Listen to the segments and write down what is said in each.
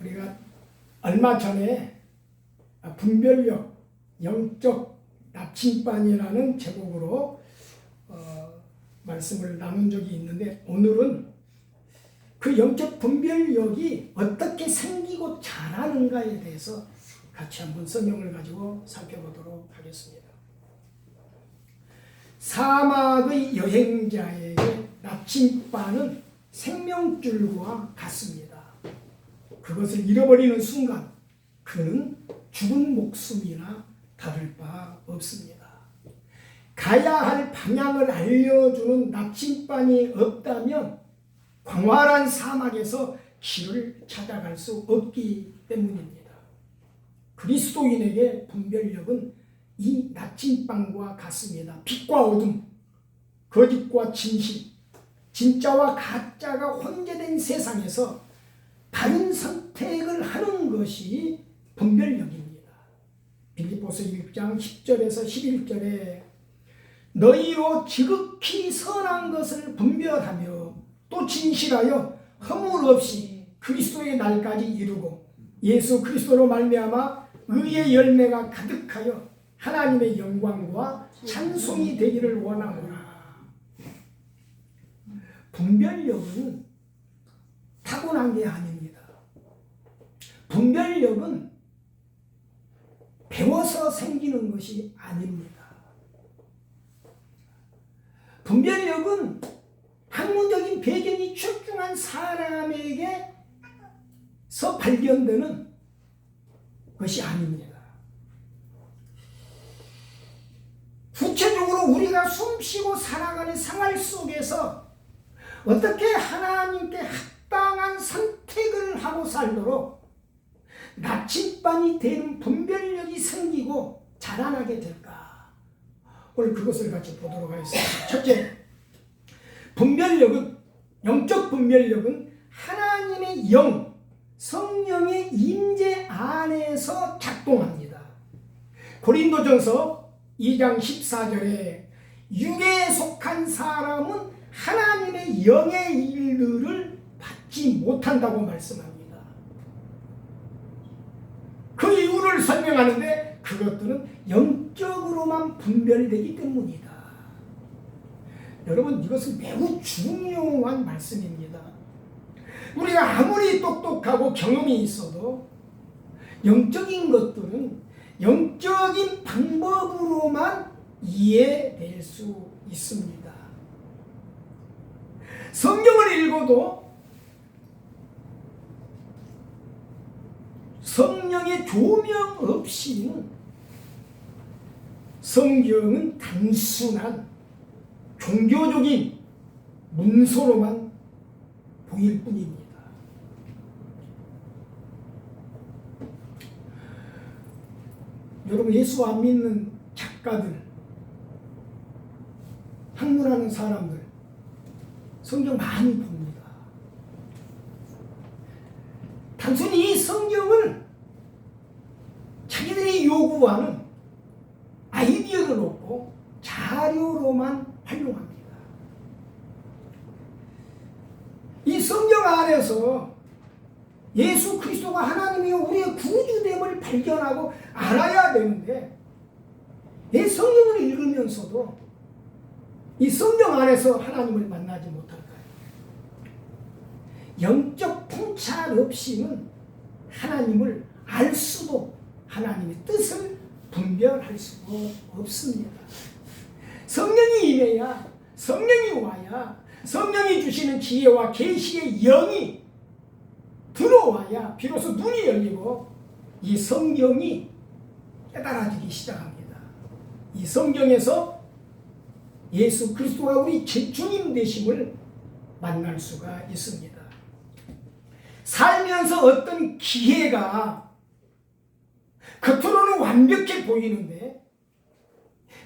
우리가 얼마 전에 분별력, 영적 나침반이라는 제목으로 말씀을 나눈 적이 있는데, 오늘은 그 영적 분별력이 어떻게 생기고 자라는가에 대해서 같이 한번 성경을 가지고 살펴보도록 하겠습니다. 사막의 여행자에게 나침반은 생명줄과 같습니다. 그것을 잃어버리는 순간 그는 죽은 목숨이나 다를 바 없습니다. 가야 할 방향을 알려주는 나침반이 없다면 광활한 사막에서 길을 찾아갈 수 없기 때문입니다. 그리스도인에게 분별력은 이 나침반과 같습니다. 빛과 어둠, 거짓과 진실, 진짜와 가짜가 혼재된 세상에서 바른 선택을 하는 것이 분별력입니다. 빌립보서 1장 10절에서 11절에 너희로 지극히 선한 것을 분별하며 또 진실하여 허물 없이 그리스도의 날까지 이루고 예수 그리스도로 말미암아 의의 열매가 가득하여 하나님의 영광과 찬송이 되기를 원하노라. 분별력은 타고난 게 아닙니다. 분별력은 배워서 생기는 것이 아닙니다. 분별력은 학문적인 배경이 출중한 사람에게서 발견되는 것이 아닙니다. 구체적으로 우리가 숨쉬고 살아가는 생활 속에서 어떻게 하나님께 합당한 선택을 하고 살도록 나침반이 되는 분별력이 생기고 자라나게 될까? 오늘 그것을 같이 보도록 하겠습니다. 첫째, 분별력은, 영적 분별력은 하나님의 영, 성령의 임재 안에서 작동합니다. 고린도전서 2장 14절에 육에 속한 사람은 하나님의 영의 일들을 받지 못한다고 말씀합니다. 그 이유를 설명하는데 그것들은 영적으로만 분별되기 때문이다. 여러분, 이것은 매우 중요한 말씀입니다. 우리가 아무리 똑똑하고 경험이 있어도 영적인 것들은 영적인 방법으로만 이해될 수 있습니다. 성경을 읽어도 성령의 조명 없이는 성경은 단순한 종교적인 문서로만 보일 뿐입니다. 여러분, 예수 안 믿는 작가들, 학문하는 사람들 성경 많이 봅니다. 단순히 이 성경을 자기들이 요구하는 아이디어를 놓고 자료로만 활용합니다. 이 성경 안에서 예수 그리스도가 하나님이 우리의 구주됨을 발견하고 알아야 되는데, 이 성경을 읽으면서도 이 성경 안에서 하나님을 만나지 못할까요? 영적 통찰 없이는 하나님을 알 수도, 하나님의 뜻을 분별할 수가 없습니다. 성령이 임해야, 성령이 와야, 성령이 주시는 지혜와 계시의 영이 들어와야 비로소 눈이 열리고 이 성경이 깨달아지기 시작합니다. 이 성경에서 예수 그리스도가 우리 주님 되심을 만날 수가 있습니다. 살면서 어떤 기회가 겉으로는 완벽해 보이는데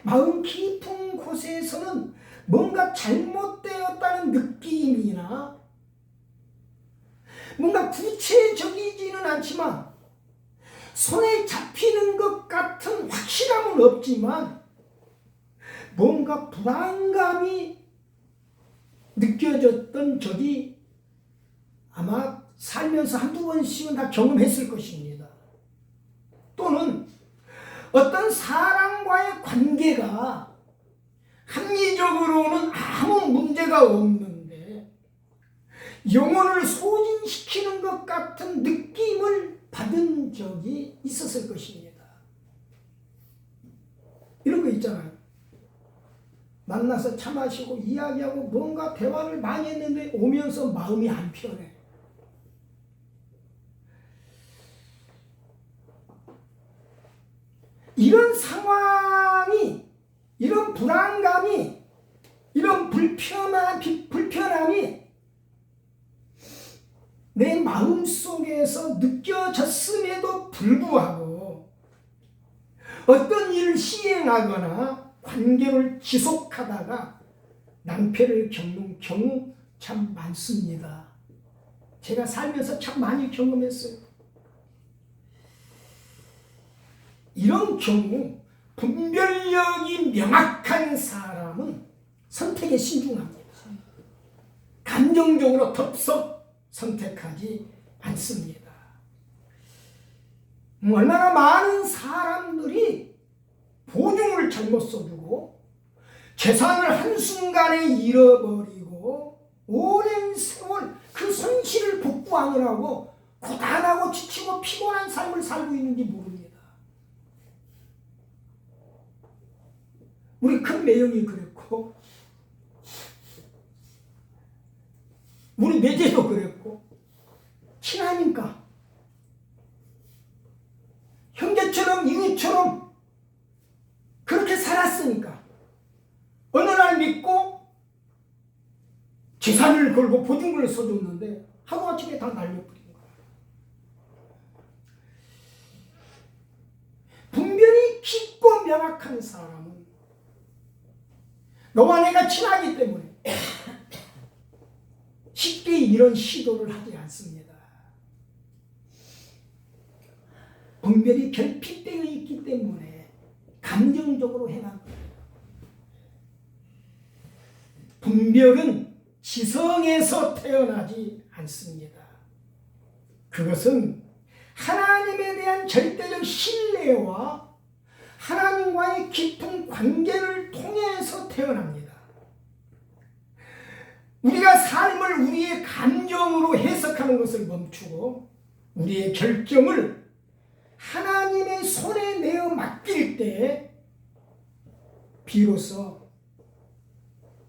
마음 깊은 곳에서는 뭔가 잘못되었다는 느낌이나 뭔가 구체적이지는 않지만 손에 잡히는 것 같은 확실함은 없지만 뭔가 불안감이 느껴졌던 적이 아마 살면서 한두 번씩은 다 경험했을 것입니다. 또는 어떤 사람과의 관계가 합리적으로는 아무 문제가 없는데 영혼을 소진시키는 것 같은 느낌을 받은 적이 있었을 것입니다. 이런 거 있잖아요. 만나서 차 마시고 이야기하고 뭔가 대화를 많이 했는데 오면서 마음이 안 편해. 이런 상황이, 이런 불안감이, 이런 불편함이 내 마음속에서 느껴졌음에도 불구하고 어떤 일을 시행하거나 관계를 지속하다가 낭패를 겪는 경우 참 많습니다. 제가 살면서 참 많이 경험했어요. 이런 경우 분별력이 명확한 사람은 선택에 신중합니다. 감정적으로 덥석 선택하지 않습니다. 얼마나 많은 사람들이 보증을 잘못 써주고 재산을 한순간에 잃어버리고 오랜 세월 그 손실을 복구하느라고 고단하고 지치고 피곤한 삶을 살고 있는지 모릅니다. 우리 큰 매형이 그랬고 우리 매제도 그랬고 친하니까 형제처럼 이웃처럼 그렇게 살았으니까 어느 날 믿고 재산을 걸고 보증금을 써줬는데 하루아침에 다 날려버린 거야. 분별이 깊고 명확한 사람은 너와 내가 친하기 때문에 쉽게 이런 시도를 하지 않습니다. 분별이 결핍되어 있기 때문에 감정적으로 행한 거예요. 분별은 지성에서 태어나지 않습니다. 그것은 하나님에 대한 절대적 신뢰와 하나님과의 깊은 관계를 통해서 태어납니다. 우리가 삶을 우리의 감정으로 해석하는 것을 멈추고 우리의 결정을 하나님의 손에 내어 맡길 때 비로소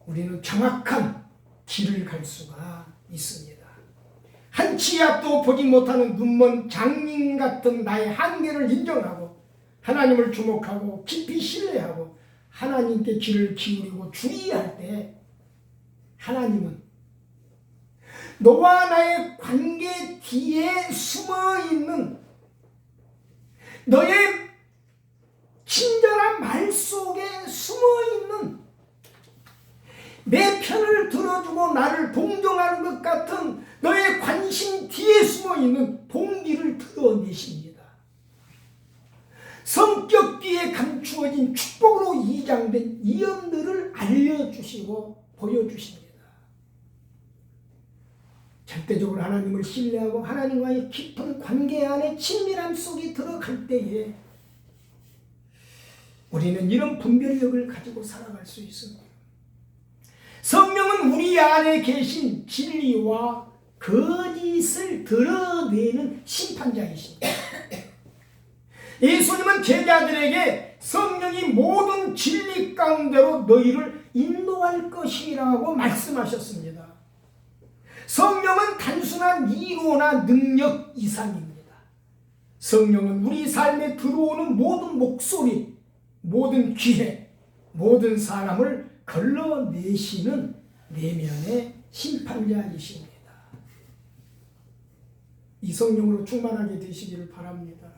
우리는 정확한 길을 갈 수가 있습니다. 한 치 앞도 보지 못하는 눈먼 장님 같은 나의 한계를 인정하고 하나님을 주목하고 깊이 신뢰하고 하나님께 귀를 기울이고 주의할 때 하나님은 너와 나의 관계 뒤에 숨어있는 너의 친절한 말 속에 숨어있는 내 편을 들어주고 나를 동정하는 것 같은 너의 관심 뒤에 숨어있는 동기를 드러내십니다. 성격 뒤에 감추어진 축복으로 이장된 이염들을 알려주시고 보여주십니다. 절대적으로 하나님을 신뢰하고 하나님과의 깊은 관계 안에 친밀함 속에 들어갈 때에 우리는 이런 분별력을 가지고 살아갈 수 있습니다. 성령은 우리 안에 계신 진리와 거짓을 드러내는 심판자이십니다. 예수님은 제자들에게 성령이 모든 진리 가운데로 너희를 인도할 것이라고 말씀하셨습니다. 성령은 단순한 이론이나 능력 이상입니다. 성령은 우리 삶에 들어오는 모든 목소리, 모든 기회, 모든 사람을 걸러내시는 내면의 심판자이십니다. 이 성령으로 충만하게 되시기를 바랍니다.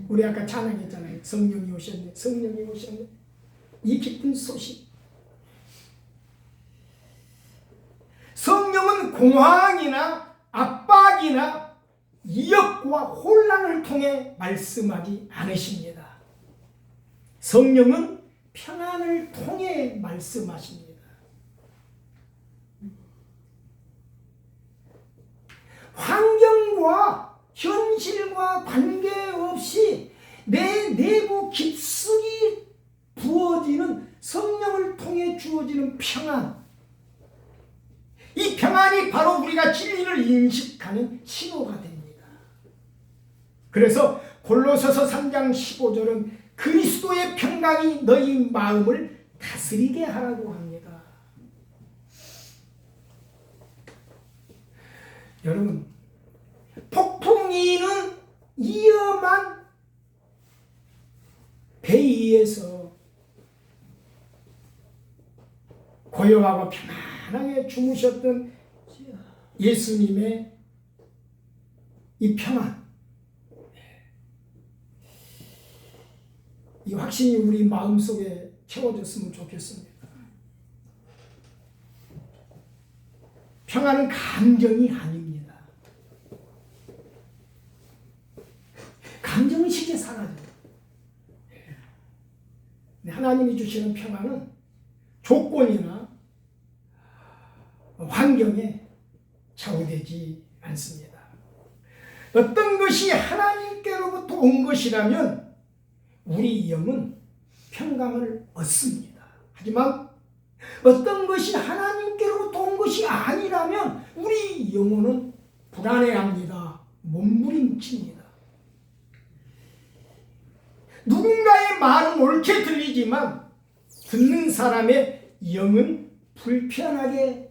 우리 아까 찬양했잖아요. 성령이 오셨네. 성령이 오셨네. 이 기쁜 소식. 성령은 공황이나 압박이나 이역과 혼란을 통해 말씀하지 않으십니다. 성령은 평안을 통해 말씀하십니다. 환경과 현실과 관계없이 내 내부 깊숙이 부어지는 성령을 통해 주어지는 평안, 이 평안이 바로 우리가 진리를 인식하는 신호가 됩니다. 그래서 골로새서 3장 15절은 그리스도의 평강이 너희 마음을 다스리게 하라고 합니다. 여러분, 폭풍이는 위험한 배 위에서 고요하고 편안하게 주무셨던 예수님의 이 평안, 이 확신이 우리 마음속에 채워졌으면 좋겠습니다. 평안은 감정이 아닙니다. 감정은 쉽게 사라져요. 하나님이 주시는 평안은 조건이나 환경에 좌우되지 않습니다. 어떤 것이 하나님께로부터 온 것이라면 우리 영은 평강을 얻습니다. 하지만 어떤 것이 하나님께로부터 온 것이 아니라면 우리 영혼은 불안해합니다. 몸부림칩니다. 누군가의 말은 옳게 들리지만 듣는 사람의 영은 불편하게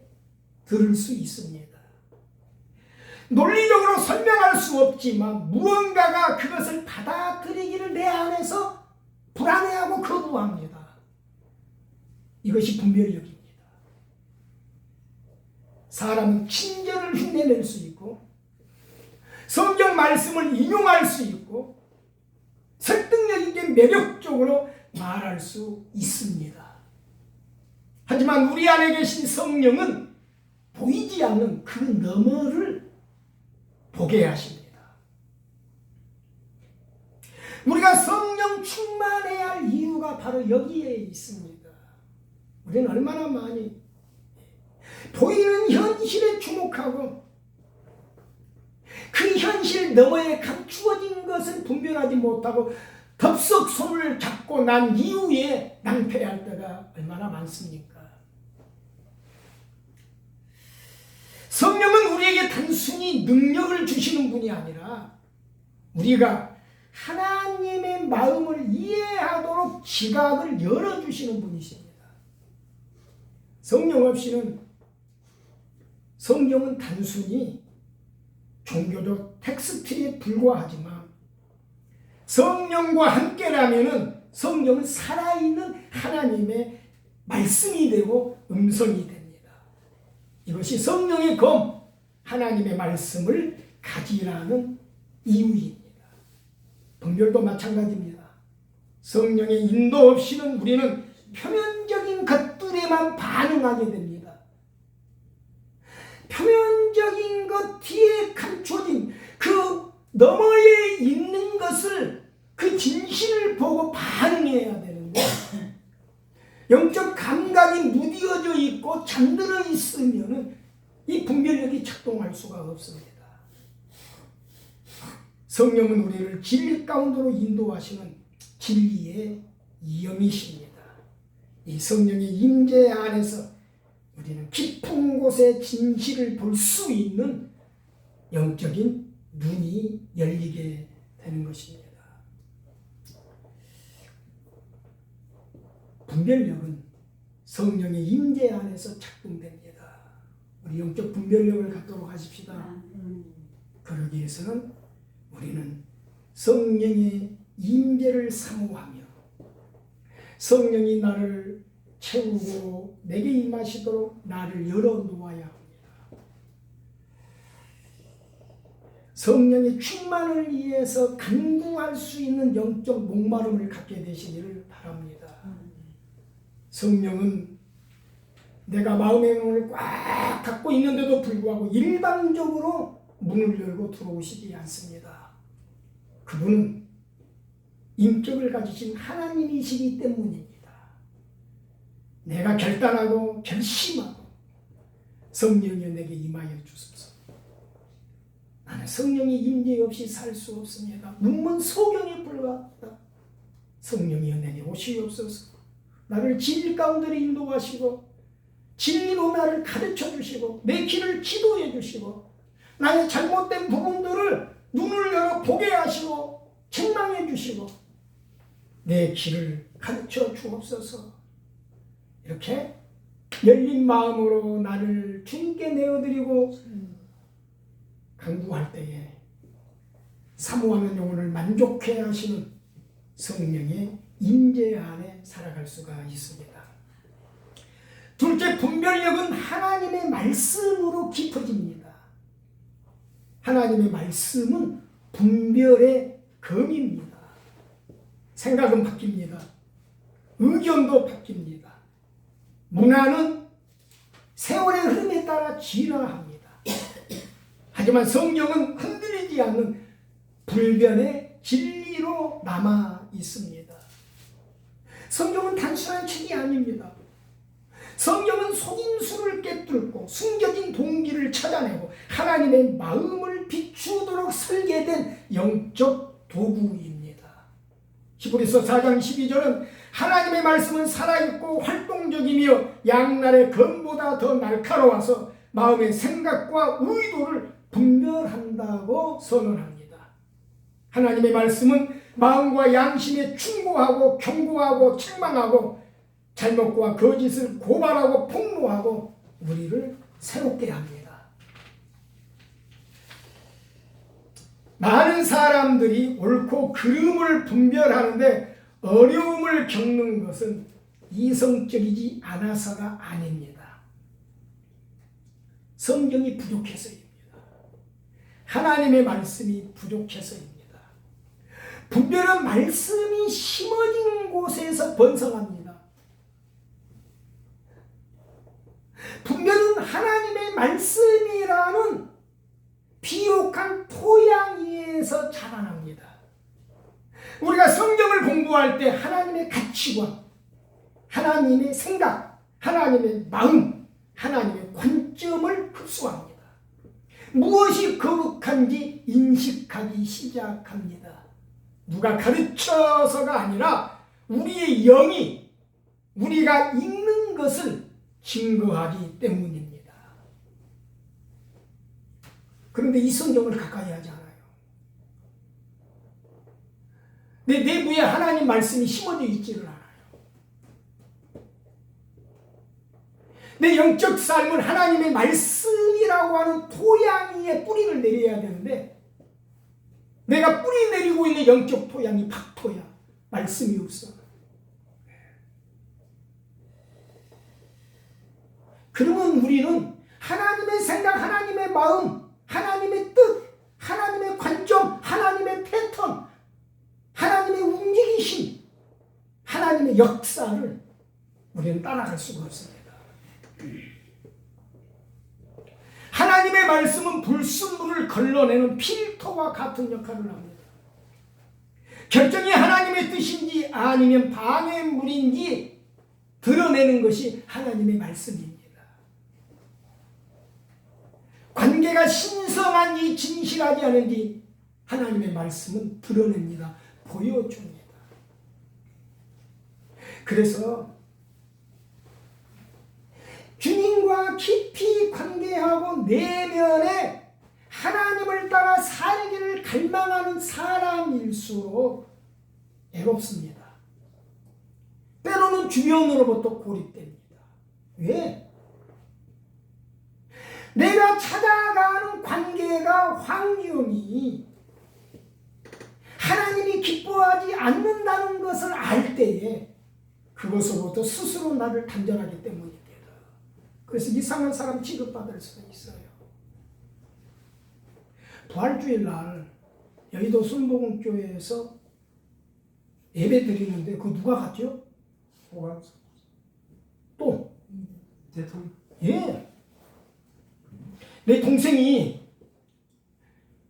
들을 수 있습니다. 논리적으로 설명할 수 없지만 무언가가 그것을 받아들이기를 내 안에서 불안해하고 거부합니다. 이것이 분별력입니다. 사람은 친절을 흉내낼 수 있고 성경 말씀을 인용할 수 있고 설득력 있게 매력적으로 말할 수 있습니다. 하지만 우리 안에 계신 성령은 보이지 않는 그 너머를 보게 하십니다. 우리가 성령 충만해야 할 이유가 바로 여기에 있습니다. 우리는 얼마나 많이 보이는 현실에 주목하고 그 현실 너머에 감추어진 것을 분별하지 못하고 덥석 손을 잡고 난 이후에 낭패할 때가 얼마나 많습니까? 성령은 우리에게 단순히 능력을 주시는 분이 아니라 우리가 하나님의 마음을 이해하도록 지각을 열어주시는 분이십니다. 성령 없이는 성경은 단순히 종교적 텍스트에 불과하지만 성령과 함께라면 성경은 살아있는 하나님의 말씀이 되고 음성이 됩니다. 이것이 성령의 검, 하나님의 말씀을 가지라는 이유입니다. 분별도 마찬가지입니다. 성령의 인도 없이는 우리는 표면적인 것들에만 반응하게 됩니다. 표면적인 것 뒤에 감춰진 그 너머에 있는 것을 그 진실을 보고 반응해야 되는데 영적 감각이 무디어져 있고 잠들어 있으면 이 분별력이 작동할 수가 없습니다. 성령은 우리를 진리 가운데로 인도하시는 진리의 영이십니다. 이 성령의 임재 안에서 우리는 깊은 곳에 진실을 볼 수 있는 영적인 눈이 열리게 되는 것입니다. 분별력은 성령의 임재 안에서 작동됩니다. 우리 영적 분별력을 갖도록 하십시다. 그러기 위해서는 우리는 성령의 임재를 사모하며 성령이 나를 채우고 내게 임하시도록 나를 열어놓아야 합니다. 성령의 충만을 위해서 간구할 수 있는 영적 목마름을 갖게 되시기를 바랍니다. 성령은 내가 마음의 문을 꽉 닫고 있는데도 불구하고 일방적으로 문을 열고 들어오시지 않습니다. 그분은 인격을 가지신 하나님이시기 때문입니다. 내가 결단하고 결심하고 성령이 내게 임하여 주소서. 나는 성령의 임재 없이 살 수 없습니다. 눈먼 소경에 불과하다. 성령이여 내게 오시옵소서. 나를 진리 가운데로 인도하시고 진리로 나를 가르쳐 주시고 내 길을 지도해 주시고 나의 잘못된 부분들을 눈을 열어 보게 하시고 책망해 주시고 내 길을 가르쳐 주옵소서. 이렇게 열린 마음으로 나를 주님께 내어드리고 간구할 때에 사모하는 영혼을 만족해 하시는 성령의 임재 안에 살아갈 수가 있습니다. 둘째, 분별력은 하나님의 말씀으로 깊어집니다. 하나님의 말씀은 분별의 검입니다. 생각은 바뀝니다. 의견도 바뀝니다. 문화는 세월의 흐름에 따라 진화합니다. 하지만 성경은 흔들리지 않는 불변의 진리로 남아 있습니다. 성경은 단순한 책이 아닙니다. 성경은 속임수를 꿰뚫고 숨겨진 동기를 찾아내고 하나님의 마음을 비추도록 설계된 영적 도구입니다. 히브리서 4장 12절은 하나님의 말씀은 살아있고 활동적이며 양날의 검보다 더 날카로워서 마음의 생각과 의도를 분별한다고 선언합니다. 하나님의 말씀은 마음과 양심에 충고하고 경고하고 책망하고 잘못과 거짓을 고발하고 폭로하고 우리를 새롭게 합니다. 많은 사람들이 옳고 그름을 분별하는데 어려움을 겪는 것은 이성적이지 않아서가 아닙니다. 성경이 부족해서입니다. 하나님의 말씀이 부족해서입니다. 분별은 말씀이 심어진 곳에서 번성합니다. 분별은 하나님의 말씀이라는 비옥한 토양 위에서 자라납니다. 우리가 성경을 공부할 때 하나님의 가치관, 하나님의 생각, 하나님의 마음, 하나님의 관점을 흡수합니다. 무엇이 거룩한지 인식하기 시작합니다. 누가 가르쳐서가 아니라 우리의 영이 우리가 읽는 것을 증거하기 때문입니다. 그런데 이 성경을 가까이 하지 않아요. 내 내부에 하나님 말씀이 심어져 있지를 않아요. 내 영적 삶은 하나님의 말씀이라고 하는 토양 위에 뿌리를 내려야 되는데 내가 뿌리 내리고 있는 영적 토양이 박토야. 말씀이 없어. 그러면 우리는 하나님의 생각, 하나님의 마음, 하나님의 뜻, 하나님의 관점, 하나님의 패턴, 하나님의 움직이심, 하나님의 역사를 우리는 따라갈 수가 없습니다. 하나님의 말씀은 불순물을 걸러내는 필터와 같은 역할을 합니다. 결정이 하나님의 뜻인지 아니면 방해물인지 드러내는 것이 하나님의 말씀입니다. 관계가 신성한지 진실하지 않은지 하나님의 말씀은 드러냅니다. 보여줍니다. 그래서 주님과 깊이 관계하고 내면에 하나님을 따라 살기를 갈망하는 사람일수록 애롭습니다. 때로는 주변으로부터 고립됩니다. 왜? 내가 찾아가는 관계가 환경이 하나님이 기뻐하지 않는다는 것을 알 때에 그것으로부터 스스로 나를 단절하기 때문입니다. 그래서 이상한 사람 취급받을 수가 있어요. 부활주일 날 여의도 순복음교회에서 예배 드리는데 그 누가 갔죠? 또 대통령. 예. 내 동생이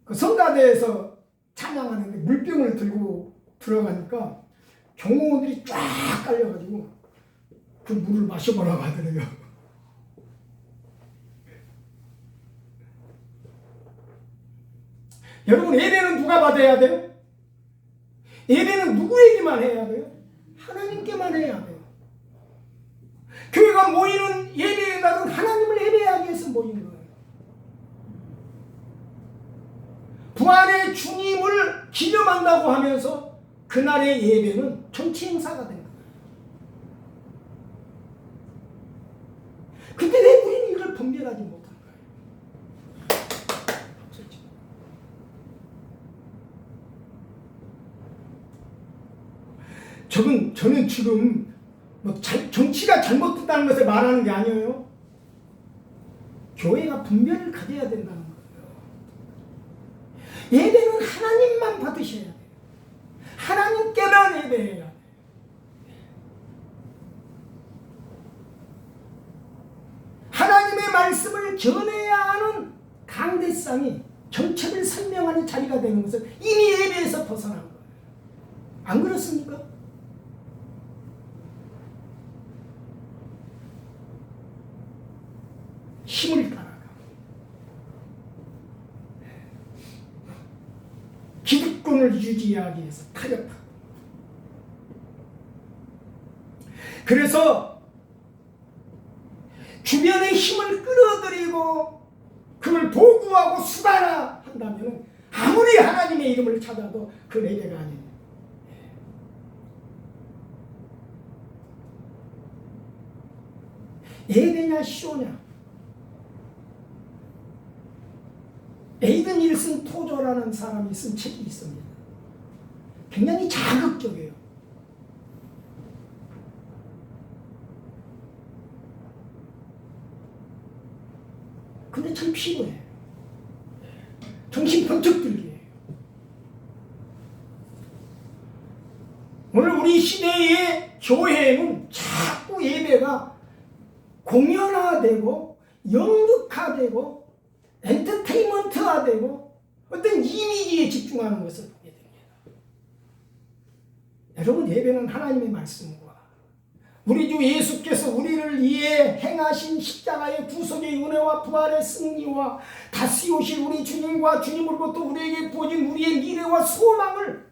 그 성가대에서 찬양하는데 물병을 들고 들어가니까 경호원들이 쫙 깔려가지고 그 물을 마셔보라고 하더래요. 여러분, 예배는 누가 받아야 돼요? 예배는 누구에게만 해야 돼요? 하나님께만 해야 돼요. 교회가 모이는 예배의 날은 하나님을 예배하기 위해서 모인 거예요. 부활의 주님을 기념한다고 하면서 그날의 예배는 정치 행사가 된 거예요. 근데 왜 우리는 이걸 분별하지 못한 거예요? 저는 지금 정치가 잘못됐다는 것을 말하는 게 아니에요. 교회가 분별을 가져야 된다는 거예요. 예배는 하나님만 받으셔야 돼요. 하나님께만 예배해야 돼요. 하나님의 말씀을 전해야 하는 강대상이 정체를 설명하는 자리가 되는 것은 이미 예배에서 벗어난 거예요. 안 그렇습니까? 힘을 따라가 기득권을 유지하기 위해서 타협하고, 그래서 주변의 힘을 끌어들이고 그걸 도구하고 수단화 한다면 아무리 하나님의 이름을 찾아도 그 예배가 아닙니다. 예배냐 쇼냐. 에이든 윌슨 토저라는 사람이 쓴 책이 있습니다. 굉장히 자극적이에요. 근데 참 피곤해요. 정신 번쩍 들게 해요. 오늘 우리 시대의 교회는 자꾸 예배가 공연화되고 연극화되고 엔터테인먼트화되고 어떤 이미지에 집중하는 것을 보게 됩니다. 여러분, 예배는 하나님의 말씀과 우리 주 예수께서 우리를 위해 행하신 십자가의 구속의 은혜와 부활의 승리와 다시 오실 우리 주님과 주님으로부터 우리에게 부어진 우리의 미래와 소망을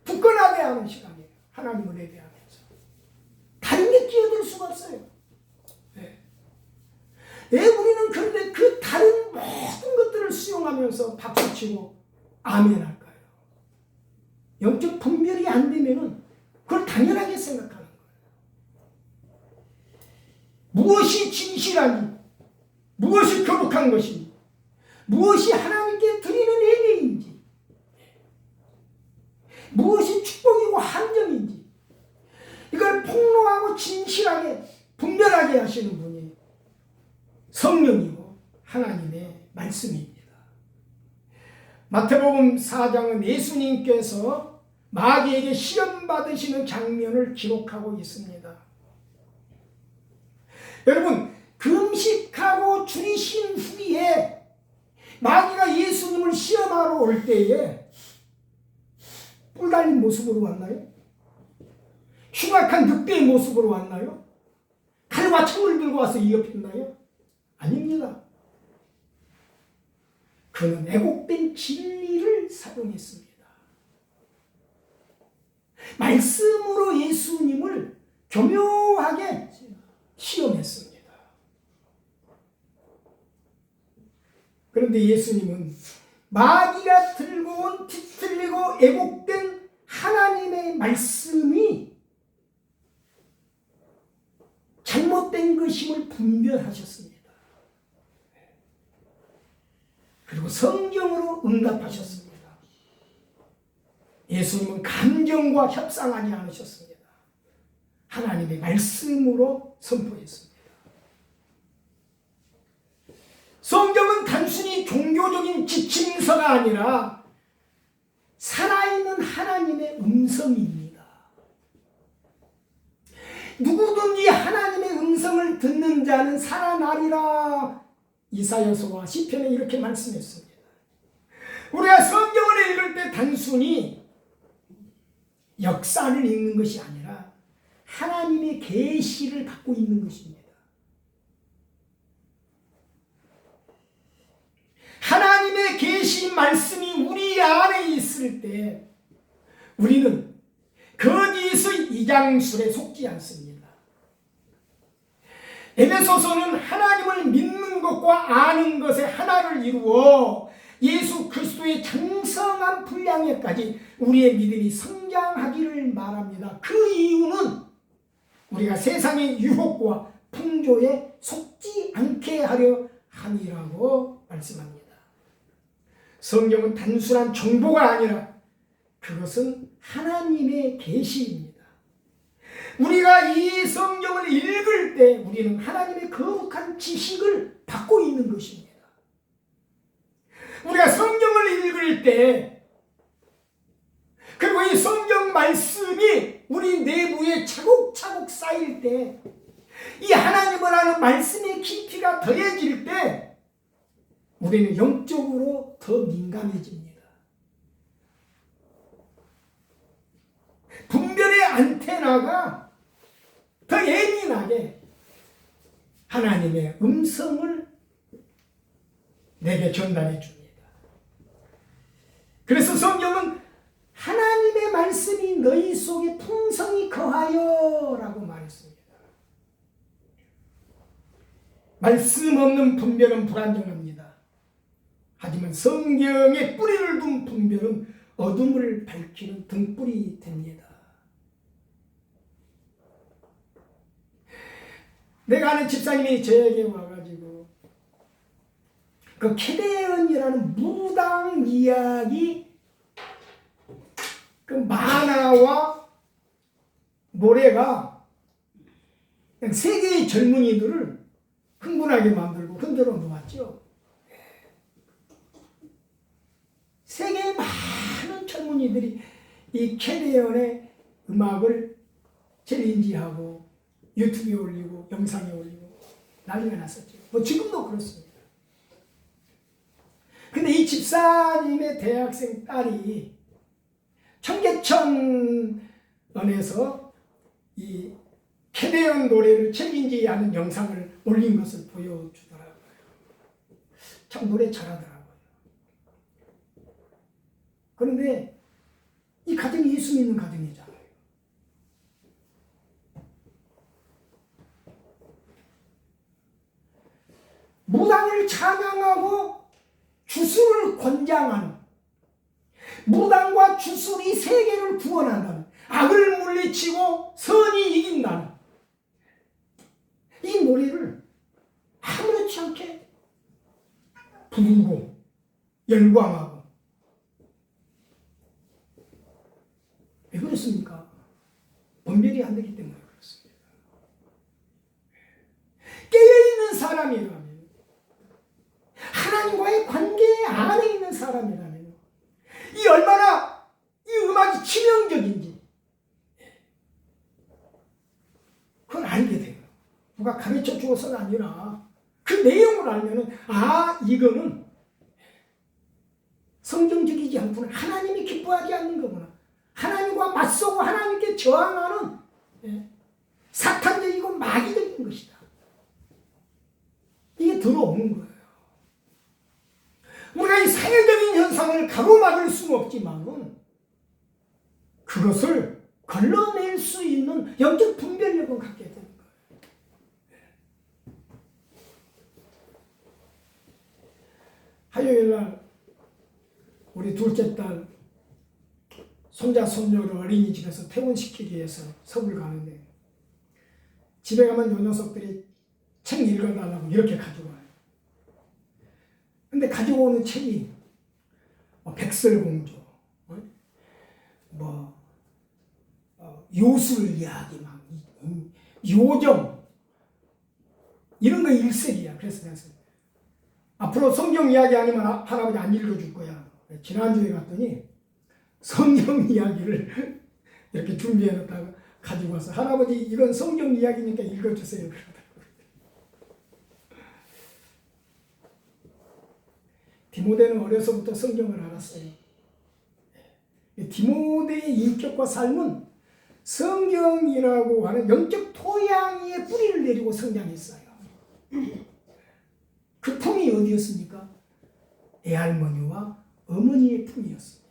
굳건하게 하는 시간이에요. 하나님을 예배하면서 다른 게 끼어들 수가 없어요. 왜 우리는 그런데 그 다른 모든 것들을 수용하면서 박수치고 아멘 할까요? 영적 분별이 안 되면은 그걸 당연하게 생각하는 거예요. 무엇이 진실하니, 무엇이 거룩한 것인지, 무엇이 하나님께 드리는 예배인지, 무엇이 축복이고 함정인지, 이걸 폭로하고 진실하게 분별하게 하시는 분이 성령이고 하나님의 말씀입니다. 마태복음 4장은 예수님께서 마귀에게 시험 받으시는 장면을 기록하고 있습니다. 여러분, 금식하고 줄이신 후에 마귀가 예수님을 시험하러 올 때에 뿔 달린 모습으로 왔나요? 흉악한 늑대의 모습으로 왔나요? 칼과 창을 들고 와서 위협했나요? 아닙니다. 그는 왜곡된 진리를 사용했습니다. 말씀으로 예수님을 교묘하게 시험했습니다. 그런데 예수님은 마귀가 들고 온 뒤틀리고 왜곡된 하나님의 말씀이 잘못된 것임을 분별하셨습니다. 그리고 성경으로 응답하셨습니다. 예수님은 감정과 협상하지 않으셨습니다. 하나님의 말씀으로 선포했습니다. 성경은 단순히 종교적인 지침서가 아니라 살아있는 하나님의 음성입니다. 누구든지 하나님의 음성을 듣는 자는 살아나리라. 이사야서와 시편에 이렇게 말씀했습니다. 우리가 성경을 읽을 때 단순히 역사를 읽는 것이 아니라 하나님의 계시를 갖고 있는 것입니다. 하나님의 계시 말씀이 우리 안에 있을 때 우리는 거짓의 이장술에 속지 않습니다. 에베소서는 하나님을 믿는 것과 아는 것의 하나를 이루어 예수 그리스도의 장성한 분량에까지 우리의 믿음이 성장하기를 말합니다. 그 이유는 우리가 세상의 유혹과 풍조에 속지 않게 하려 함이라고 말씀합니다. 성경은 단순한 정보가 아니라 그것은 하나님의 계시입니다. 우리가 이 성경을 읽을 때 우리는 하나님의 거룩한 지식을 받고 있는 것입니다. 우리가 성경을 읽을 때 그리고 이 성경 말씀이 우리 내부에 차곡차곡 쌓일 때 이 하나님을 아는 말씀의 깊이가 더해질 때 우리는 영적으로 더 민감해집니다. 분별의 안테나가 더 예민하게 하나님의 음성을 내게 전달해 줍니다. 그래서 성경은 하나님의 말씀이 너희 속에 풍성히 거하여 라고 말했습니다. 말씀 없는 분별은 불안정합니다. 하지만 성경에 뿌리를 둔 분별은 어둠을 밝히는 등불이 됩니다. 내가 아는 집사님이 저에게 와가지고 그 캐데언이라는 무당 이야기 그 만화와 노래가 그냥 세계의 젊은이들을 흥분하게 만들고 흔들어 놓았죠. 세계의 많은 젊은이들이 이 캐데언의 음악을 챌린지하고 유튜브에 올리고 영상에 올리고 난리가 났었죠. 뭐 지금도 그렇습니다. 근데 이 집사님의 대학생 딸이 청계천원에서 이 캐데언 노래를 챌린지하는 영상을 올린 것을 보여주더라고요. 참 노래 잘하더라고요. 그런데 이 가정이 예수 믿는 가정이잖아요. 무당을 찬양하고 주술을 권장하는, 무당과 주술이 세계를 구원한다는, 악을 물리치고 선이 이긴다는 이 노래를 아무렇지 않게 부르고 열광하고. 왜 그렇습니까? 분별이 안 되기 때문에 그렇습니다. 깨어있는 사람이라면, 하나님과의 관계 안에 있는 사람이라면 이 얼마나 이 음악이 치명적인지 그걸 알게 돼요. 누가 가르쳐 주어서가 아니라 그 내용을 알면은, 아, 이거는 성경적이지 않구나. 하나님이 기뻐하지 않는 거구나. 하나님과 맞서고 하나님께 저항하는 사탄적이고 마귀적인 것이다. 이게 들어오는 거예요. 우리가 이 사회적인 현상을 가로막을 수는 없지만 그것을 걸러낼 수 있는 영적 분별력을 갖게 되는 거예요. 화요일날 우리 둘째 딸 손자 손녀를 어린이집에서 퇴원시키기 위해서 서울 가는데, 집에 가면 요 녀석들이 책 읽어달라고 이렇게 가져와요. 근데 가지고 오는 책이 백설공주, 요술 이야기, 막 요정 이런 거 일색이야. 그래서 내가 앞으로 성경 이야기 아니면 할아버지 안 읽어줄 거야. 지난주에 갔더니 성경 이야기를 이렇게 준비해놨다가 가지고 와서, 할아버지 이건 성경 이야기니까 읽어주세요. 디모데는 어려서부터 성경을 알았어요. 디모데의 인격과 삶은 성경이라고 하는 영적 토양 위에 뿌리를 내리고 성장했어요. 그 품이 어디였습니까? 애할머니와 어머니의 품이었습니다.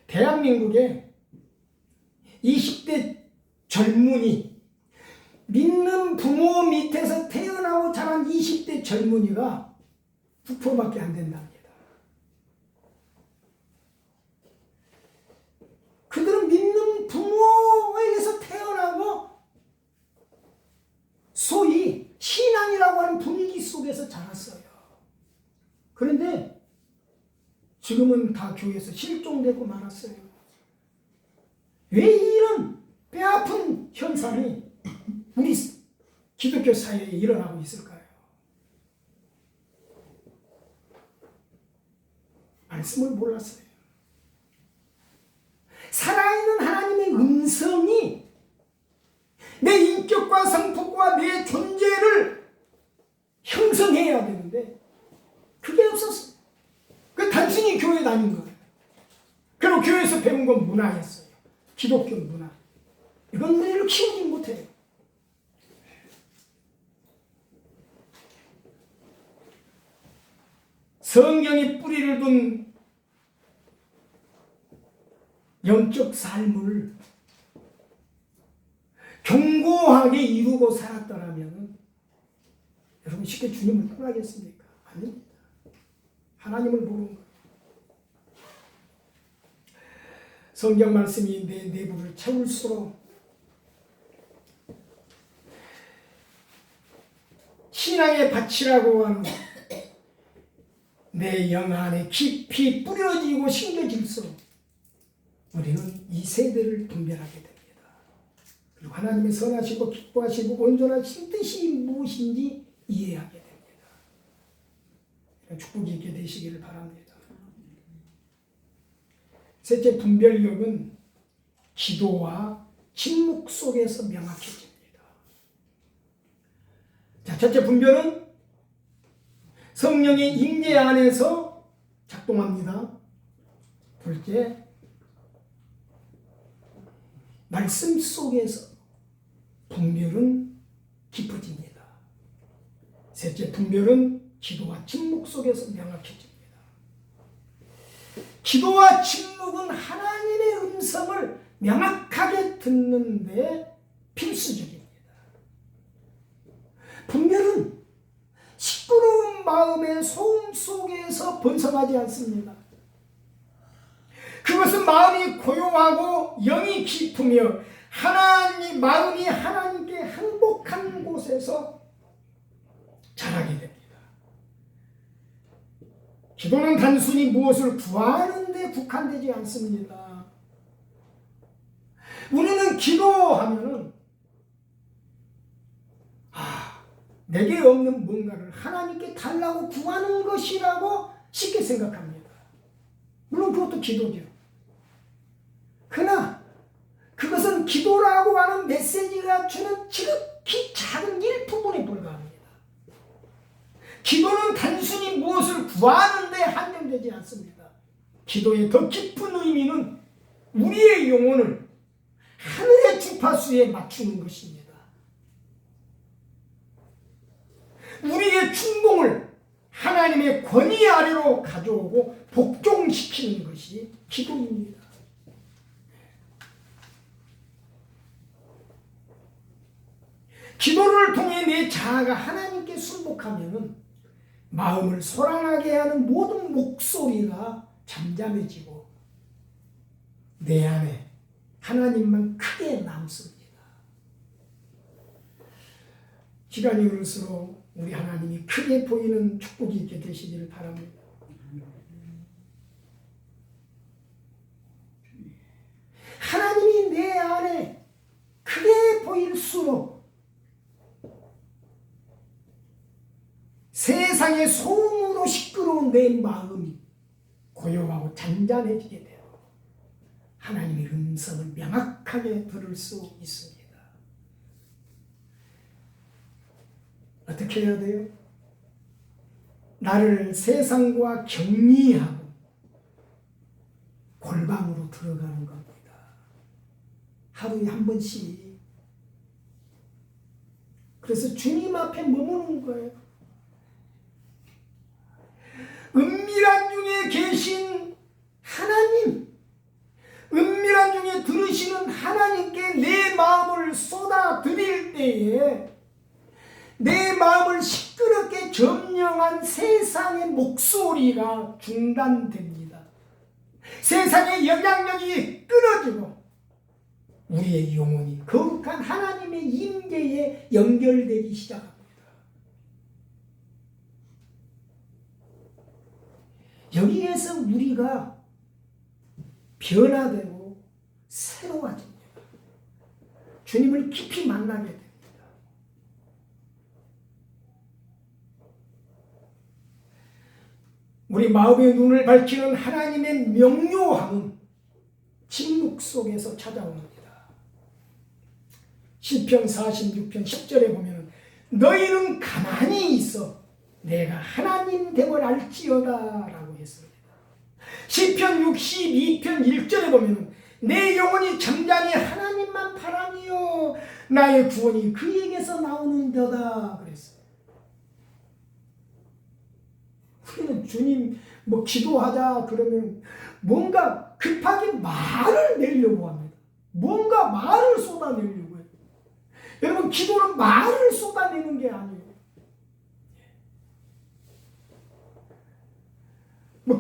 대한민국의 20대 젊은이, 믿는 부모 밑에서 태어나고 자란 20대 젊은이가 9%밖에 안 된답니다. 그들은 믿는 부모에게서 태어나고 소위 신앙이라고 하는 분위기 속에서 자랐어요. 그런데 지금은 다 교회에서 실종되고 말았어요. 왜 이런 뼈아픈 현상이 우리 기독교 사회에 일어나고 있을까요? 말씀을 몰랐어요. 살아있는 하나님의 음성이 내 인격과 성품과 내 존재를 형성해야 되는데 그게 없었어요. 그 단순히 교회 다닌 거예요. 그리고 교회에서 배운 건 문화였어요. 기독교 문화. 이건 우리를 키우지 못해요. 성경이 뿌리를 둔 영적 삶을 견고하게 이루고 살았더라면 여러분 쉽게 주님을 떠나겠습니까? 아닙니다. 하나님을 모르는 거예요. 성경 말씀이 내 내부를 채울수록 신앙의 밭이라고 하는 내 영 안에 깊이 뿌려지고 심겨질수록 우리는 이 세대를 분별하게 됩니다. 그리고 하나님의 선하시고 기뻐하시고 온전하신 뜻이 무엇인지 이해하게 됩니다. 축복이 있게 되시기를 바랍니다. 셋째, 분별력은 기도와 침묵 속에서 명확해집니다. 자, 첫째 분별은 성령의 임재 안에서 작동합니다. 둘째, 말씀 속에서 분별은 깊어집니다. 셋째, 분별은 기도와 침묵 속에서 명확해집니다. 기도와 침묵은 하나님의 음성을 명확하게 듣는 데 필수적입니다. 분별은 시끄러운 마음의 소음 속에서 번성하지 않습니다. 그것은 마음이 고요하고 영이 깊으며 마음이 하나님께 행복한 곳에서 자라게 됩니다. 기도는 단순히 무엇을 구하는 데 국한되지 않습니다. 우리는 기도하면은 내게 없는 뭔가를 하나님께 달라고 구하는 것이라고 쉽게 생각합니다. 물론 그것도 기도죠. 그러나 그것은 기도라고 하는 메시지가 주는 지극히 작은 일부분에 불과합니다. 기도는 단순히 무엇을 구하는 데 한정되지 않습니다. 기도의 더 깊은 의미는 우리의 영혼을 하늘의 주파수에 맞추는 것입니다. 우리의 충동을 하나님의 권위 아래로 가져오고 복종시키는 것이 기도입니다. 기도를 통해 내 자아가 하나님께 순복하면 마음을 소란하게 하는 모든 목소리가 잠잠해지고 내 안에 하나님만 크게 남습니다. 시간이 흐를수록 우리 하나님이 크게 보이는 축복이 있게 되시기를 바랍니다. 하나님이 내 안에 크게 보일수록 세상의 소음으로 시끄러운 내 마음이 고요하고 잔잔해지게 되어 하나님의 음성을 명확하게 들을 수 있습니다. 어떻게 해야 돼요? 나를 세상과 격리하고 골방으로 들어가는 겁니다. 하루에 한 번씩 그래서 주님 앞에 머무는 거예요. 은밀한 중에 계신 하나님, 은밀한 중에 들으시는 하나님께 내 마음을 쏟아 드릴 때에 내 마음을 시끄럽게 점령한 세상의 목소리가 중단됩니다. 세상의 영향력이 끊어지고 우리의 영혼이 거룩한 하나님의 임재에 연결되기 시작합니다. 여기에서 우리가 변화되고 새로워집니다. 주님을 깊이 만나게 됩니다. 우리 마음의 눈을 밝히는 하나님의 명료함은 침묵 속에서 찾아옵니다. 시편 46편 10절에 보면 너희는 가만히 있어 내가 하나님 됨을 알지어다 라고 했습니다. 시편 62편 1절에 보면 내 영혼이 잠잠히 하나님만 바라며 나의 구원이 그에게서 나오는도다 그랬어요. 우리는 주님 기도하자 그러면 뭔가 급하게 말을 내려고 합니다. 뭔가 말을 쏟아내려고 해요. 여러분, 기도는 말을 쏟아내는 게 아니에요.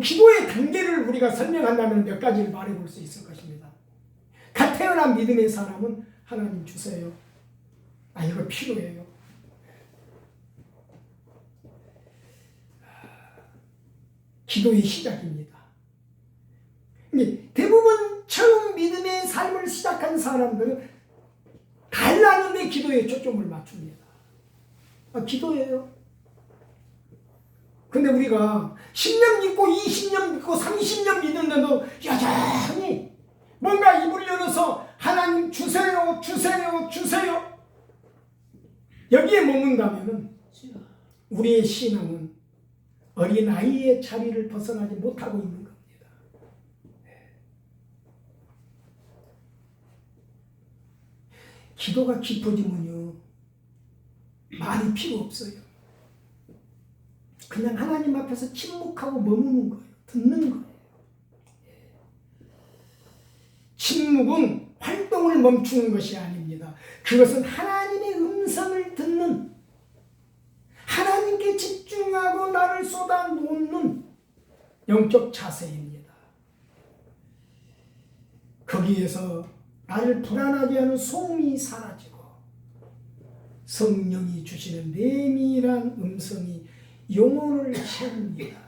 기도의 단계를 우리가 설명한다면 몇 가지를 말해볼 수 있을 것입니다. 갓 태어난 믿음의 사람은 하나님 주세요. 이거 필요해요. 기도의 시작입니다. 대부분 처음 믿음의 삶을 시작한 사람들은 달라는데 기도에 초점을 맞춥니다. 기도예요. 근데 우리가 10년 믿고 20년 믿고 30년 믿는데도 여전히 뭔가 입을 열어서 하나님 주세요 주세요 주세요 여기에 머문다면 우리의 신앙은 어린아이의 자리를 벗어나지 못하고 있는 겁니다. 기도가 깊어지면요 말이 필요 없어요. 그냥 하나님 앞에서 침묵하고 머무는 거예요. 듣는 거예요. 침묵은 활동을 멈추는 것이 아닙니다. 그것은 하나님의 음성을 듣는, 하나님께 집중하고 나를 쏟아놓는 영적 자세입니다. 거기에서 나를 불안하게 하는 소음이 사라지고 성령이 주시는 내밀한 음성이 영혼을 채웁니다.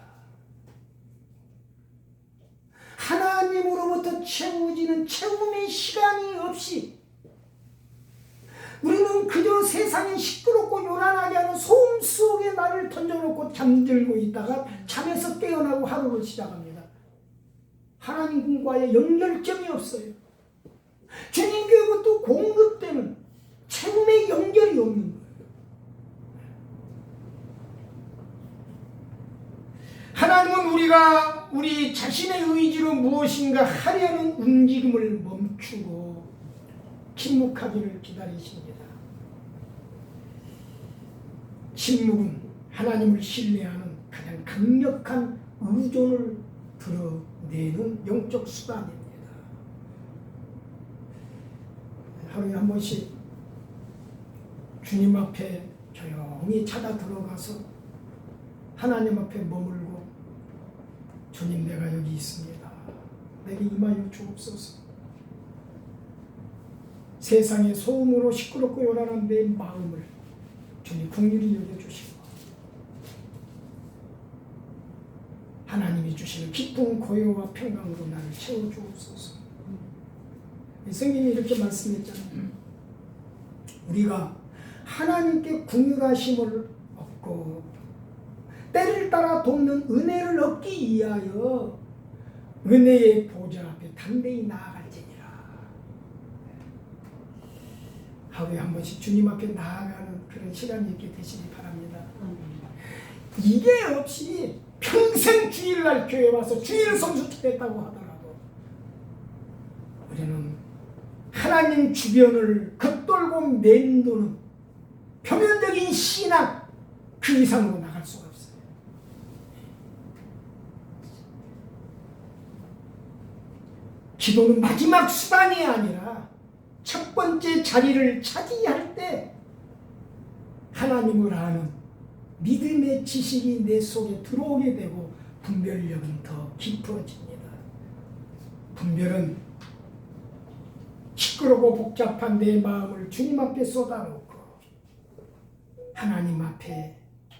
하나님으로부터 채워지는 채움의 시간이 없이 우리는 그저 세상에 시끄럽고 요란하게 하는 소음 속에 나를 던져놓고 잠들고 있다가 잠에서 깨어나고 하루를 시작합니다. 하나님과의 연결점이 없어요. 주님께로부터 공급되는 채움의 연결이 없는 거예요. 하나님은 우리가 우리 자신의 의지로 무엇인가 하려는 움직임을 멈추고 침묵하기를 기다리십니다. 침묵은 하나님을 신뢰하는 가장 강력한 의존을 드러내는 영적 수단입니다. 하루에 한 번씩 주님 앞에 조용히 찾아 들어가서 하나님 앞에 머물고 주님 내가 여기 있습니다. 내게 임하여 주옵소서. 세상의 소음으로 시끄럽고 요란한 내 마음을 주님 긍휼히 여겨주시고 하나님이 주시는 기쁨 고요와 평강으로 나를 채워주옵소서. 성경이 이렇게 말씀했잖아요. 우리가 하나님께 긍휼하심을 얻고 때를 따라 돕는 은혜를 얻기 위하여 은혜의 보좌 앞에 담대히 나아갈지니라. 하루에 한 번씩 주님 앞에 나아가는 그런 시간이 있게 되시기 바랍니다. 이게 없이 평생 주일날 교회 와서 주일 성수 했다고 하더라도 우리는 하나님 주변을 겉돌고 맴도는 표면적인 신앙 그 이상으로 나갈 수가 없어요. 기도는 마지막 수단이 아니라 첫 번째 자리를 차지할 때 하나님을 아는 믿음의 지식이 내 속에 들어오게 되고 분별력은 더 깊어집니다. 분별은 시끄럽고 복잡한 내 마음을 주님 앞에 쏟아놓고 하나님 앞에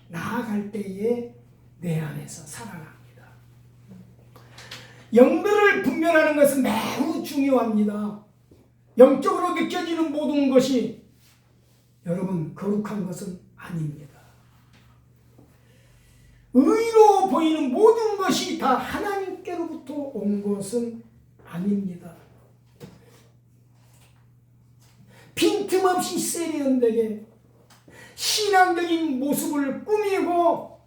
나아갈 때에 내 안에서 살아납니다. 영들을 분별하는 것은 매우 중요합니다. 영적으로 느껴지는 모든 것이 여러분 거룩한 것은 아닙니다. 의로 보이는 모든 것이 다 하나님께로부터 온 것은 아닙니다. 빈틈없이 세련되게 신앙적인 모습을 꾸미고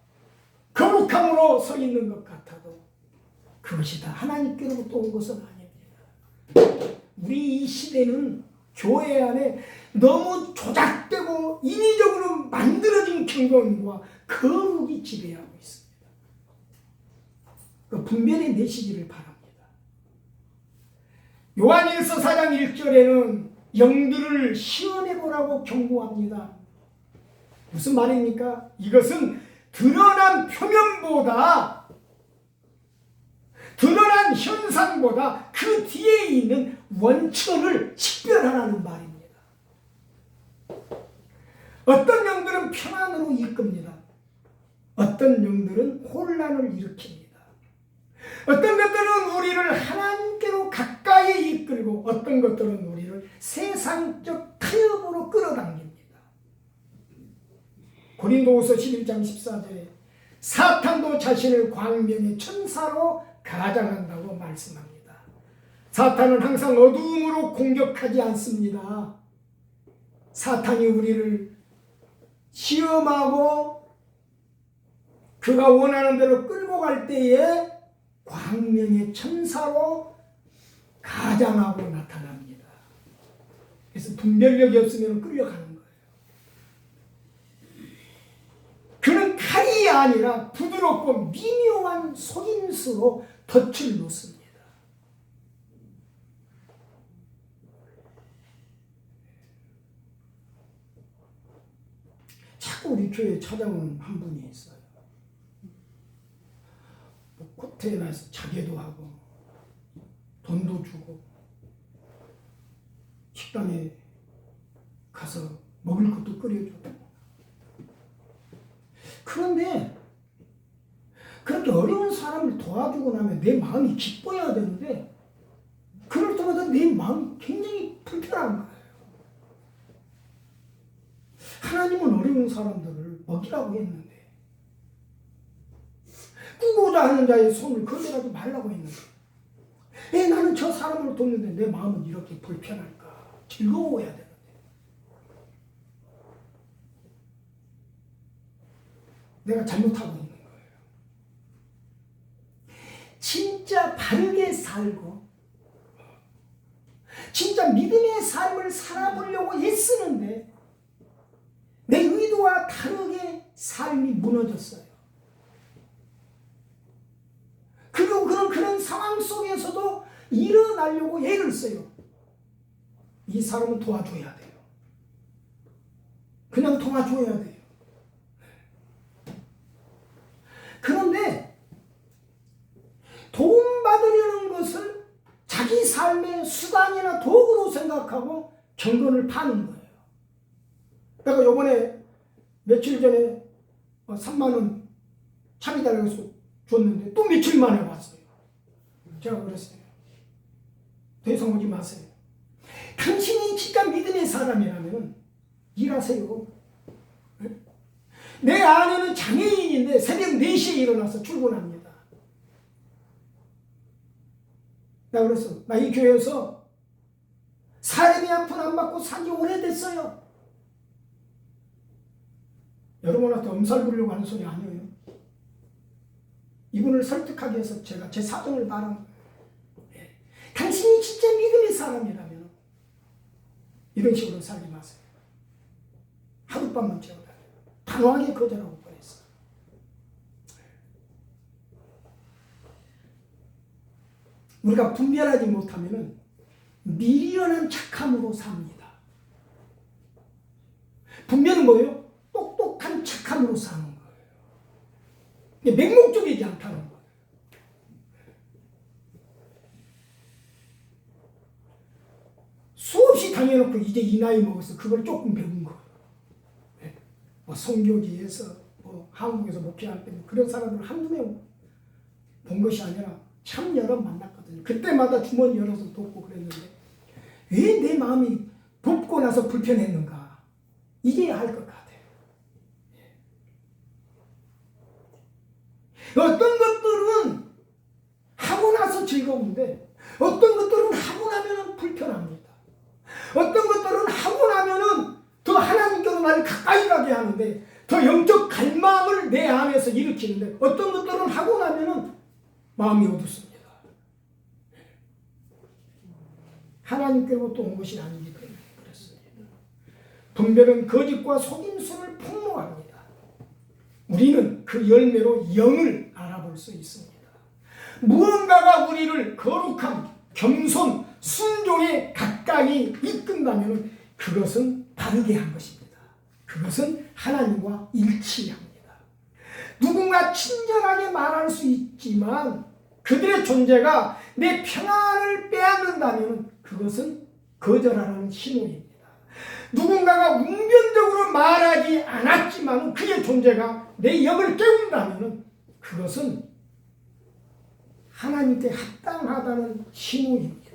거룩함으로 서 있는 것 같아도 그것이 다 하나님께로부터 온 것은 아닙니다. 우리 이 시대는 교회 안에 너무 조작되고 인위적으로 만들어진 경건과 거룩이 지배하고 있습니다. 그 분별해 내시기를 바랍니다. 요한일서 4장 1절에는 영들을 시험해보라고 경고합니다. 무슨 말입니까? 이것은 드러난 표면보다 드러난 현상보다 그 뒤에 있는 원천을 식별하라는 말입니다. 어떤 영들은 평안으로 이끕니다. 어떤 영들은 혼란을 일으킵니다. 어떤 것들은 우리를 하나님께로 가까이 이끌고 어떤 것들은 우리를 세상적 타협으로 끌어당깁니다. 고린도후서 11장 14절에 사탄도 자신을 광명의 천사로 가장한다고 말씀합니다. 사탄은 항상 어두움으로 공격하지 않습니다. 사탄이 우리를 시험하고 그가 원하는 대로 끌고 갈 때에 광명의 천사로 가장하고 나타납니다. 그래서 분별력이 없으면 끌려가는 거예요. 그는 칼이 아니라 부드럽고 미묘한 속임수로 덫을 놓습니다. 자꾸 우리 교회에 찾아오는 한 분이 있어요. 코트에 나서 자개도 하고 돈도 주고 식당에 가서 먹을 것도 끓여주고. 그런데 그렇게 어려운 사람을 도와주고 나면 내 마음이 기뻐야 되는데 그럴 때마다 내 마음이 굉장히 불편한 거예요. 하나님은 어려운 사람들을 먹이라고 했는데 꾸고자 하는 자의 손을 거절하지 말라고 했는데 왜 나는 저 사람을 돕는데 내 마음은 이렇게 불편할까? 즐거워야 되는데. 내가 잘못하고 있는 거예요. 진짜 바르게 살고 진짜 믿음의 삶을 살아보려고 애쓰는데 내 의도와 다르게 삶이 무너졌어요. 그리고 그런 상황 속에서도 일어나려고 애를 써요. 이 사람은 도와줘야 돼요. 그냥 도와줘야 돼요. 그런데 도움받으려는 것을 자기 삶의 수단이나 도구로 생각하고 경건을 파는 거예요. 내가 요번에 며칠 전에 3만 원 차비달라고 해서 줬는데 또 며칠 만에 왔어요. 제가 그랬어요. 더 이상 오지 마세요. 당신이 진짜 믿음의 사람이라면 일하세요. 내 아내는 장애인인데 새벽 4시에 일어나서 출근합니다. 나 그랬어. 나 이 교회에서 사람이 한 푼 안 받고 산 지 오래됐어요. 여러분한테 엄살 부리려고 하는 소리 아니에요. 이분을 설득하기 위해서 제가 제 사정을 말한 거예요. 당신이 진짜 믿음의 사람이라면 이런 식으로 살지 마세요. 하룻밤만 채워다 단호하게 거절하고 보냈어. 우리가 분별하지 못하면 미련한 착함으로 삽니다. 분별은 뭐예요? 똑똑한 착함으로 사는 거예요. 맹목적이지 않다는 거예요. 수없이 당해놓고 이제 이 나이 먹어서 그걸 조금 배운 거예요. 네. 뭐 선교지에서 뭐 한국에서 목회할 때 그런 사람들 한두 명 본 것이 아니라 참 여러 만났거든요. 그때마다 주머니 열어서 돕고 그랬는데 왜 내 마음이 돕고 나서 불편했는가 이제야 할 것 같아요. 어떤 것들은 하고 나서 즐거운데 어떤 것들은 하고 나면 불편합니다. 어떤 것들은 하고 나면은 더 하나님께로 나를 가까이 가게 하는데 더 영적 갈망을 내 안에서 일으키는데 어떤 것들은 하고 나면은 마음이 어둡습니다. 하나님께로부터 온 것이 아니기 때문에 그렇습니다. 분별은 거짓과 속임수를 폭로합니다. 우리는 그 열매로 영을 알아볼 수 있습니다. 무언가가 우리를 거룩함, 겸손, 순종에 가까이 이끈다면 그것은 바르게 한 것입니다. 그것은 하나님과 일치합니다. 누군가 친절하게 말할 수 있지만 그들의 존재가 내 평안을 빼앗는다면 그것은 거절하는 신호입니다. 누군가가 웅변적으로 말하지 않았지만 그의 존재가 내 영을 깨운다면 그것은 하나님께 합당하다는 신호입니다.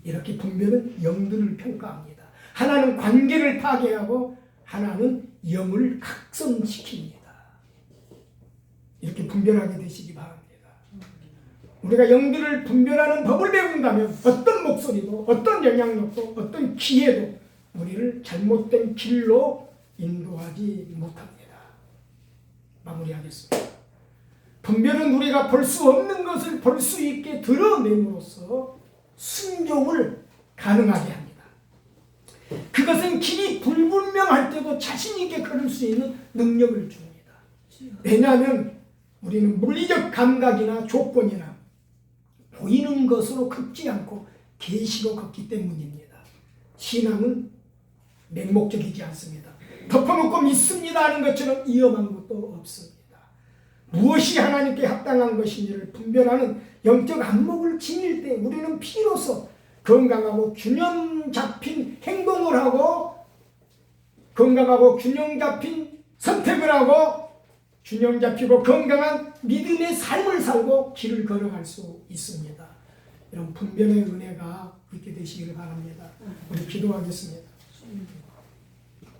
이렇게 분별은 영들을 평가합니다. 하나는 관계를 파괴하고 하나는 영을 각성시킵니다. 이렇게 분별하게 되시기 바랍니다. 우리가 영들을 분별하는 법을 배운다면 어떤 목소리도 어떤 영향력도 어떤 기회도 우리를 잘못된 길로 인도하지 못합니다. 마무리하겠습니다. 분별은 우리가 볼 수 없는 것을 볼 수 있게 드러냄으로써 순종을 가능하게 합니다. 그것은 길이 불분명할 때도 자신 있게 걸을 수 있는 능력을 줍니다. 왜냐하면 우리는 물리적 감각이나 조건이나 보이는 것으로 걷지 않고 계시로 걷기 때문입니다. 신앙은 맹목적이지 않습니다. 덮어놓고 믿습니다 하는 것처럼 위험한 것도 없습니다. 무엇이 하나님께 합당한 것인지를 분별하는 영적 안목을 지닐 때 우리는 피로서 건강하고 균형 잡힌 행동을 하고 건강하고 균형 잡힌 선택을 하고 균형 잡히고 건강한 믿음의 삶을 살고 길을 걸어갈 수 있습니다. 이런 분별의 은혜가 있게 되시기를 바랍니다. 우리 기도하겠습니다.